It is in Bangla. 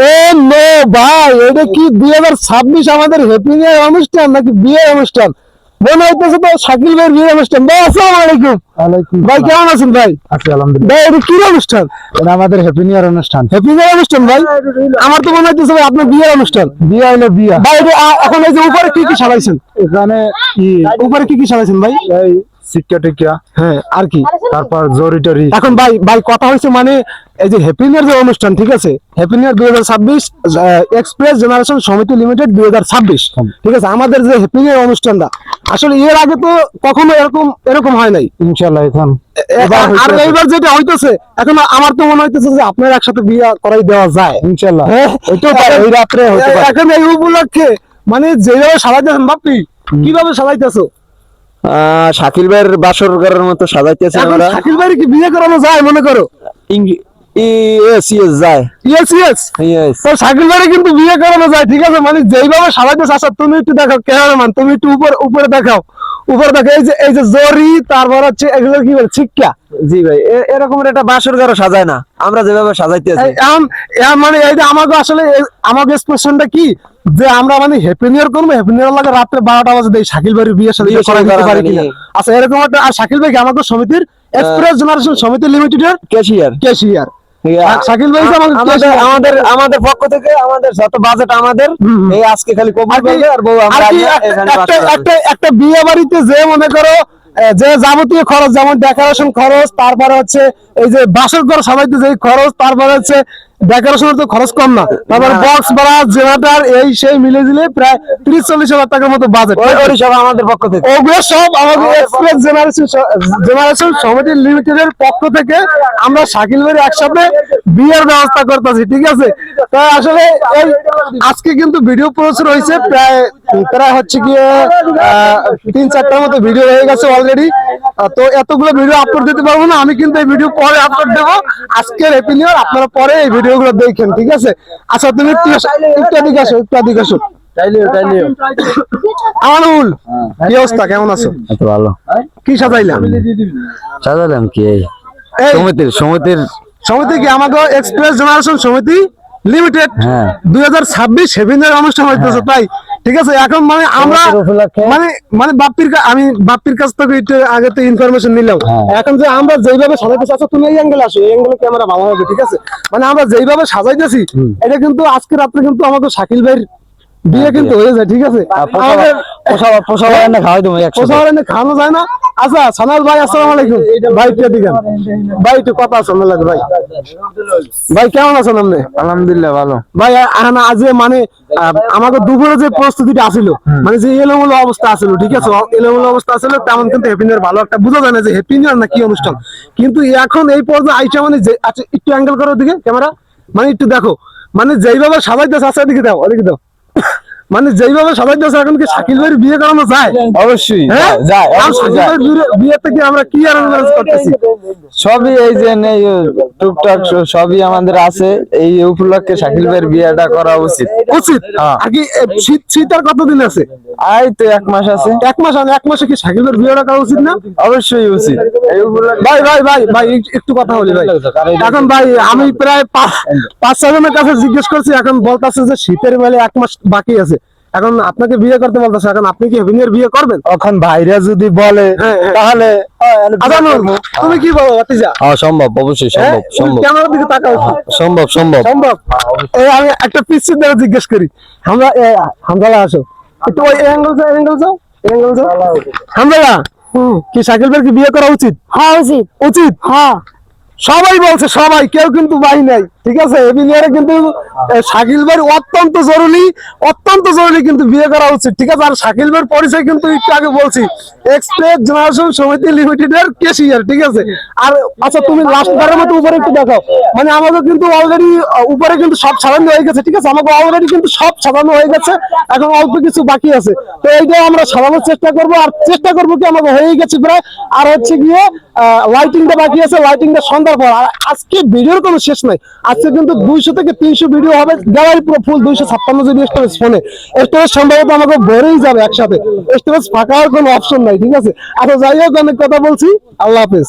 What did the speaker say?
ও নো ভাই, এটা কি 2026 আমাদের হ্যাপি নিউ ইয়ার অনুষ্ঠান নাকি বিয়ের অনুষ্ঠান? মনে হইতেছে তো শাকিল ভাইয়ের বিয়ের অনুষ্ঠান। ভাই আসসালামু আলাইকুম। ভাই কেমন আছেন ভাই? আছি আলহামদুলিল্লাহ। ভাই এটা কি অনুষ্ঠান? এটা আমাদের হ্যাপি নিউ ইয়ার অনুষ্ঠান। হ্যাপি নিউ ইয়ার অনুষ্ঠান ভাই? আমার তো মনে হইতেছে ভাই আপনার বিয়ের অনুষ্ঠান। বিয়া হইলো বিয়া। ভাই এটা এখন এই যে উপরে কি কি সাজাইছেন? এখানে উপরে কি কি সাজাইছেন ভাই? এই সিক্কা টিক্কা, হ্যাঁ আর কি? তারপর জরিটরি। এখন ভাই ভাই কথা হয়েছে মানে এই যে হ্যাপি নিউ ইয়ার যে অনুষ্ঠান, ঠিক আছে, happy new year 2026 express generation সমিতি লিমিটেড 2026, ঠিক আছে, আমাদের যে হ্যাপি নিউ ইয়ার অনুষ্ঠানটা আসলে এর আগে তো কখনো এরকম হয় নাই ইনশাআল্লাহ এখন আর এইবার যেটা হইতেছে এখন আমার তো মনে হইতেছে যে আপনার একসাথে বিয়ে করাই দেওয়া যায় ইনশাআল্লাহ। ওইটাও পারে, ওই রাত্রে হতে পারে। এখন এই উপলক্ষে মানে যেভাবে সাজাইতেছেন বাপ্পি, কিভাবে সাজাইতেছো? শাকিল ভাইয়ের বাসর ঘরের মতো সাজাইতেছে আমরা। শাকিল ভাইয়ের কি বিয়ে করানো যায় মনে করো? ইয়েস যায়। ইয়েস তো শাকিল ভাইয়ের কিন্তু বিয়ে করানো যায়, ঠিক আছে, মানে যেইভাবে সাজাইতেছে। আচ্ছা তুমি একটু দেখাও ক্যামেরাম্যান, তুমি একটু উপরে দেখাও, উপরে দেখো এই যে জরি, তারপর হচ্ছে এগুলো কি বলে ছিক্কা। জি ভাই, এরকম একটা বাসর ঘর সাজায় না, আমরা যেভাবে সাজাইতেছি। মানে এই যে আমাকে আসলে আমাকে এক্সপ্রেশনটা কি যে আমরা মানে হ্যাপি নিউ ইয়ার করবো, হ্যাপি নিউ ইয়ার লাগে রাত্রে 12টা বাজে দেই শাকিল ভাইয়ের বিয়ের সাথে করা যেতে পারে কিনা। আচ্ছা এরকম একটা, আর শাকিল ভাই আমাদের সমিতির এক্সপ্রেস জেনারেশন সমিতি লিমিটেডের ক্যাশিয়ার। শাকিল ভাই আমাদের পক্ষ থেকে আমাদের যত বাজেট আমাদের এই আজকে খালি কবুল করবে আর বউ আমরা একটা বিয়ে বাড়িতে যে মনে করো যে যাবতীয় খরচ, যেমন ডেকোরেশন খরচ, তারপরে হচ্ছে এই যে বাসর ঘর সাজাইতে যে খরচ, তারপরে হচ্ছে ডেকোরেশনের তো খরচ কম না, তারপর বক্স ভাড়া জেনারেটর এই সেই মিলে দিলে প্রায় 30-40 হাজার টাকার মতো বাজেট। ওই সব আমাদের পক্ষ থেকে, ওগুলো সব আমাদের এক্সপ্রেস জেনারেশন সমিতি লিমিটেডের পক্ষ থেকে আমরা শাকিল ভাইয়ের একসাথে বিয়ের ব্যবস্থা করতেছি, ঠিক আছে। তো আসলে এই আজকে কিন্তু ভিডিও প্রচার হয়েছে প্রায় হচ্ছে গিয়ে 3-4টার মতো ভিডিও হয়ে গেছে অলরেডি। তো এতগুলো ভিডিও আপলোড দিতে পারবো না, আমি কিন্তু এই ভিডিও পরে আপলোড দেবো। আজকের হ্যাপি নিউ ইয়ার আপনারা পরে এই ভিডিওগুলো দেখেন, ঠিক আছে। আচ্ছা তুমি একটু এদিকে আসো। আমানুল, কি অবস্থা, কেমন আছো? ভালো। কি সাজাইলাম কি সমিতি কি আমাকে এক্সপ্রেস জেনারেশন সমিতি লিমিটেড 2026 হ্যাপি নিউ ইয়ার অনুষ্ঠান হইতেছে, তাই ঠিক আছে। এখন মানে আমরা মানে আমি বাপ্পির কাছ থেকে একটু আগে তো ইনফরমেশন নিলাম। এখন যে আমরা যেইভাবে সাজাইতেছি, আচ্ছা তুমি এই অ্যাঙ্গেলে আসো, এই অ্যাঙ্গেলে ক্যামেরা ভালো হবে, ঠিক আছে। মানে আমরা যেইভাবে সাজাইতেছি এটা কিন্তু আজকে রাত্রে কিন্তু আমাদের শাকিল ভাইয়ের বিয়ে কিন্তু হয়ে যায়, ঠিক আছে। খাওয়ানো যায় না। আচ্ছা সানাল ভাই আসসালামু আলাইকুম। ভাই কে দিবেন ভাই, একটু কথা আছে লাগে ভাই। ভাই কেমন আছেন আপনি? আলহামদুলিল্লাহ ভালো। ভাই আজ মানে আমাদের দুপুরে যে প্রস্তুতিটা আছিল, মানে যে এলোমেলো অবস্থা আছিল, ঠিক আছে, এলোমেলো অবস্থা আছিল, তেমন কিন্তু হ্যাপি নিউ ইয়ার ভালো একটা বোঝা যায় না যে হ্যাপি নিউ ইয়ার না কি অনুষ্ঠান। কিন্তু এখন এই পর্যায়ে আইসা মানে আচ্ছা একটু অ্যাঙ্গেল করো দিকে ক্যামেরা, মানে একটু দেখো মানে যেইভাবে সাজাইতেছে, আচ্ছা ওদিকে দাও মানে যেইভাবে সাজাইতেছে, এখন কি শাকিল ভাইয়ের বিয়ে করানো যায়? অবশ্যই যায়। বিয়ে থেকে আমরা কি অ্যারেঞ্জমেন্ট করতেছি? সবই এই যে টুকটাক সবই আমাদের আছে। এই উপলক্ষে শাকিল ভাইয়ের বিয়েটা করা উচিত। আর কি শীত আর কতদিন আছে? এই তো 1 মাস আছে। 1 মাস, আর 1 মাসে কি শাকিল ভাইয়ের বিয়েটা করা উচিত না? অবশ্যই উচিত। ভাই একটু কথা বলি ভাই। এখন ভাই আমি প্রায় 5-6 জনের কাছে জিজ্ঞেস করছি, এখন বলতেছে যে শীতের বেলা 1 মাস বাকি আছে। এখন আপনাকে বিয়ে করতে বলতেছে, এখন আপনি কি হ্যাপি নিউ ইয়ার বিয়ে করবেন? এখন ভাইরা যদি বলে তাহলে তুমি কি বলো ভাতিজা? সম্ভব, অবশ্যই সম্ভব। ক্যামেরার দিকে তাকাও, সম্ভব। এই আমি একটা পিছিয়ে ধরে জিজ্ঞেস করি, হামদালা আসো একটু, ওই অ্যাঙ্গেল যাও। হামদালা, কি শাকিল ভাইয়ের কি বিয়ে করা উচিত? হ্যাঁ উচিত। হ্যাঁ সবাই বলছে, সবাই, কেউ কিন্তু বাই নাই, ঠিক আছে। হ্যাপি নিউ ইয়ারে কিন্তু শাকিল ভাইয়ের অত্যন্ত জরুরি কিন্তু বিয়ে করা উচিত, ঠিক আছে। আর শাকিল ভাইয়ের পরিচয় কিন্তু একটু আগে বলছি, এক্সপ্রেস জেনারেশন সমিতি লিমিটেডের ক্যাশিয়ার, ঠিক আছে। আর আচ্ছা তুমি লাস্ট বারের মতো উপরে একটু দেখাও, মানে আমাদের কিন্তু অলরেডি উপরে কিন্তু সব সাজানো হয়ে গেছে, ঠিক আছে। আমাকে অলরেডি কিন্তু সব সাজানো হয়ে গেছে, এখন অল্প কিছু বাকি আছে। তো এইটাই আমরা সাজানোর চেষ্টা করবো, আর চেষ্টা করবো কি আমাকে হয়ে গেছে প্রায়। আর হচ্ছে গিয়ে লাইটিংটা বাকি আছে, লাইটিংটা সন্ধ্যার পর। আর আজকে ভিডিওর কোনো শেষ নাই, আজকে কিন্তু 200 থেকে 300 ভিডিও হবে, গ্যালারি পুরো ফুল। 256 জিবি স্টোরেজ, ফোনে স্টোরেজ সম্ভবত আমাকে ভরেই যাবে একসাথে, স্টোরেজ ফাঁকা হওয়ার কোনো অপশন নাই, ঠিক আছে। আচ্ছা যাই হোক, অনেক কথা বলছি, আল্লাহ হাফেজ।